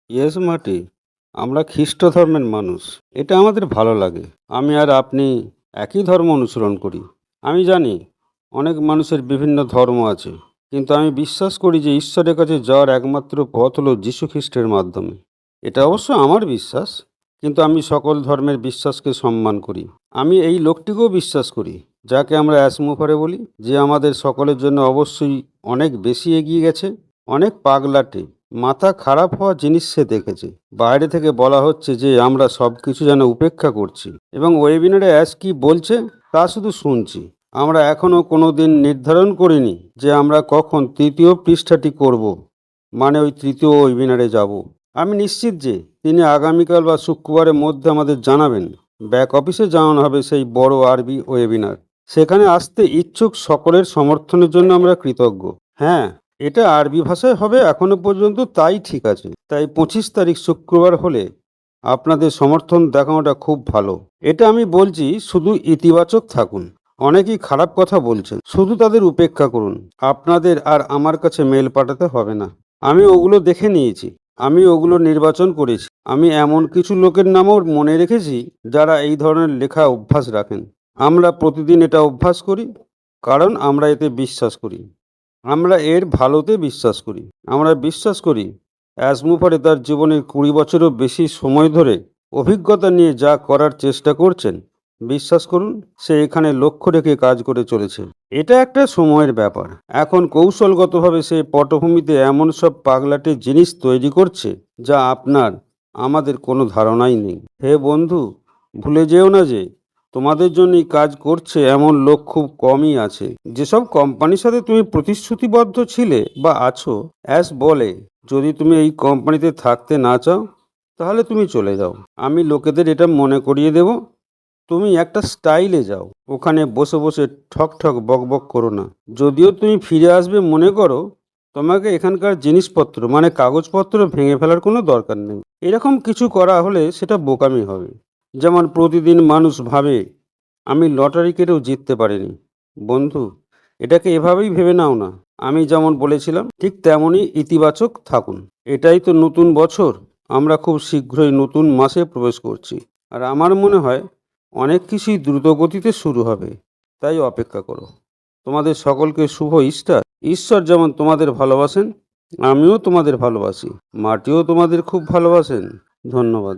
Yes মাটি, আমরা খ্রিস্ট ধর্মের মানুষ। এটা আমাদের ভালো লাগে। আমি আর আপনি একই ধর্ম অনুসরণ করি। আমি জানি অনেক মানুষের বিভিন্ন ধর্ম আছে, কিন্তু আমি বিশ্বাস করি যে ঈশ্বরের কাছে যাওয়ার একমাত্র পথ হলো যীশু খ্রিস্টের মাধ্যমে। এটা অবশ্য আমার বিশ্বাস, কিন্তু আমি সকল ধর্মের বিশ্বাসকে সম্মান করি। আমি এই লোকটিকেও বিশ্বাস করি, যাকে আমরা অ্যাসমুফারে বলি, যে আমাদের সকলের জন্য অবশ্যই অনেক বেশি এগিয়ে গেছে। অনেক পাগলাটে, মাথা খারাপ হওয়া জিনিস সে দেখেছে। বাইরে থেকে বলা হচ্ছে যে আমরা সব কিছু যেন উপেক্ষা করছি, এবং ওয়েবিনারে অ্যাস কি বলছে তা শুধু শুনছি। আমরা এখনও কোনো দিন নির্ধারণ করিনি যে আমরা কখন তৃতীয় পৃষ্ঠাটি করব, মানে ওই তৃতীয় ওয়েবিনারে যাব। আমি নিশ্চিত যে তিনি আগামীকাল বা শুক্রবারের মধ্যে আমাদের জানাবেন। ব্যাক অফিসে জানানো হবে সেই বড় আরবি ওয়েবিনার। সেখানে আসতে ইচ্ছুক সকলের সমর্থনের জন্য আমরা কৃতজ্ঞ। হ্যাঁ, এটা আরবি ভাষায় হবে এখনো পর্যন্ত, তাই ঠিক আছে। তাই 25 তারিখ শুক্রবার হলে আপনাদের সমর্থন দেখানোটা খুব ভালো। এটা আমি বলছি, শুধু ইতিবাচক থাকুন। অনেকেই খারাপ কথা বলছেন, শুধু তাদের উপেক্ষা করুন। আপনাদের আর আমার কাছে মেল পাঠাতে হবে না। আমি ওগুলো দেখে নিয়েছি, আমি ওগুলো নির্বাচন করেছি। আমি এমন কিছু লোকের নামও মনে রেখেছি যারা এই ধরনের লেখা অভ্যাস রাখেন। আমরা প্রতিদিন এটা অভ্যাস করি, কারণ আমরা এতে বিশ্বাস করি। আমরা এর ভালোতে বিশ্বাস করি। আমরা বিশ্বাস করি অ্যাসমুফারে তার জীবনের 20 বছরও বেশি সময় ধরে অভিজ্ঞতা নিয়ে যা করার চেষ্টা করছেন, বিশ্বাস করুন সে এখানে লক্ষ্য রেখে কাজ করে চলেছে। এটা একটা সময়ের ব্যাপার। এখন কৌশলগতভাবে সে পটভূমিতে এমন সব পাগলাটে জিনিস তৈরি করছে যা আপনার আমাদের কোনো ধারণাই নেই। হে বন্ধু, ভুলে যেও না যে তোমাদের জন্যই কাজ করছে এমন লোক খুব কমই আছে। যেসব কোম্পানির সাথে তুমি প্রতিশ্রুতিবদ্ধ ছিলে বা আছো, অ্যাস বলে যদি তুমি এই কোম্পানিতে থাকতে না চাও তাহলে তুমি চলে যাও। আমি লোকেদের এটা মনে করিয়ে দেব। তুমি একটা স্টাইলে যাও, ওখানে বসে বসে ঠক ঠক বক বক করো না। যদিও তুমি ফিরে আসবে মনে করো, তোমাকে এখানকার জিনিসপত্র মানে কাগজপত্র ভেঙে ফেলার কোনো দরকার নেই। এরকম কিছু করা হলে সেটা বোকামি হবে। যেমন প্রতিদিন মানুষ ভাবে আমি লটারি কেটেও জিততে পারিনি। বন্ধু, এটাকে এভাবেই ভেবে নাও না। আমি যেমন বলেছিলাম ঠিক তেমনই ইতিবাচক থাকুন। এটাই তো নতুন বছর। আমরা খুব শীঘ্রই নতুন মাসে প্রবেশ করছি, আর আমার মনে হয় অনেক কিছুই দ্রুত গতিতে শুরু হবে। তাই অপেক্ষা করো। তোমাদের সকলকে শুভ ইস্টার। ঈশ্বর যেমন তোমাদের ভালোবাসেন, আমিও তোমাদের ভালোবাসি। মাটিও তোমাদের খুব ভালোবাসেন। ধন্যবাদ।